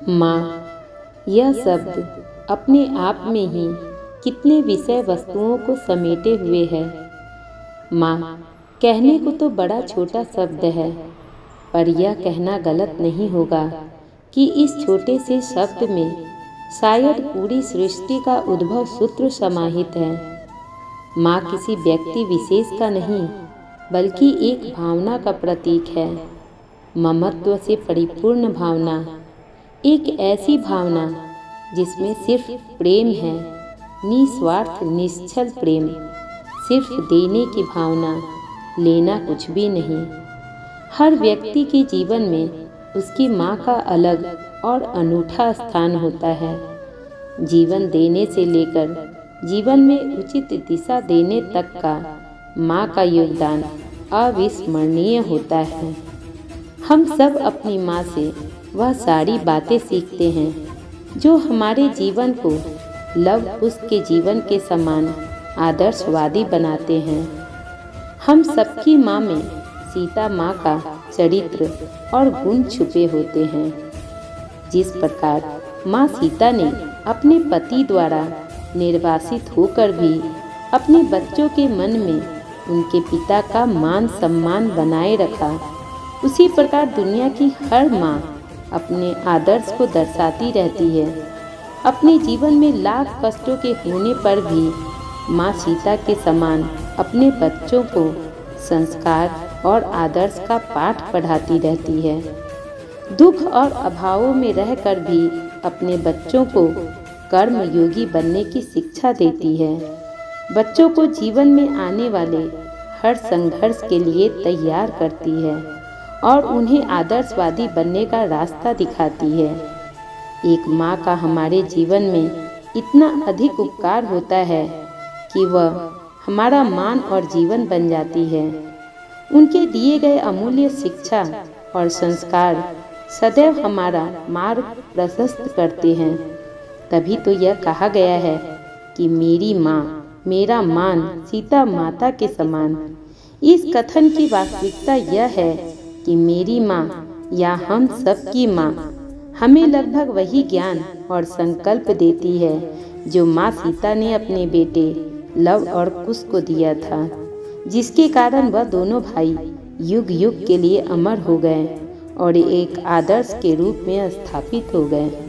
माँ, यह शब्द अपने आप में ही कितने विषय वस्तुओं को समेटे हुए है। माँ कहने को तो बड़ा छोटा शब्द है, पर यह कहना गलत नहीं होगा कि इस छोटे से शब्द में शायद पूरी सृष्टि का उद्भव सूत्र समाहित है। माँ किसी व्यक्ति विशेष का नहीं, बल्कि एक भावना का प्रतीक है। ममत्व से परिपूर्ण भावना, एक ऐसी भावना जिसमें सिर्फ प्रेम है, निस्वार्थ निश्चल प्रेम, सिर्फ देने की भावना, लेना कुछ भी नहीं। हर व्यक्ति के जीवन में उसकी माँ का अलग और अनूठा स्थान होता है। जीवन देने से लेकर जीवन में उचित दिशा देने तक का माँ का योगदान अविस्मरणीय होता है। हम सब अपनी माँ से वह सारी बातें सीखते हैं जो हमारे जीवन को लव कुश के जीवन के समान आदर्शवादी बनाते हैं। हम सबकी माँ में सीता माँ का चरित्र और गुण छुपे होते हैं। जिस प्रकार माँ सीता ने अपने पति द्वारा निर्वासित होकर भी अपने बच्चों के मन में उनके पिता का मान सम्मान बनाए रखा, उसी प्रकार दुनिया की हर माँ अपने आदर्श को दर्शाती रहती है। अपने जीवन में लाख कष्टों के होने पर भी माँ सीता के समान अपने बच्चों को संस्कार और आदर्श का पाठ पढ़ाती रहती है। दुख और अभावों में रहकर भी अपने बच्चों को कर्म योगी बनने की शिक्षा देती है। बच्चों को जीवन में आने वाले हर संघर्ष के लिए तैयार करती है और उन्हें आदर्शवादी बनने का रास्ता दिखाती है। एक माँ का हमारे जीवन में इतना अधिक उपकार होता है कि वह हमारा मान और जीवन बन जाती है। उनके दिए गए अमूल्य शिक्षा और संस्कार सदैव हमारा मार्ग प्रशस्त करते हैं। तभी तो यह कहा गया है कि मेरी माँ मेरा मान सीता माता के समान। इस कथन की वास्तविकता यह है कि मेरी माँ या हम सब की माँ हमें लगभग वही ज्ञान और संकल्प देती है जो माँ सीता ने अपने बेटे लव और कुश को दिया था, जिसके कारण वह दोनों भाई युग युग के लिए अमर हो गए और एक आदर्श के रूप में स्थापित हो गए।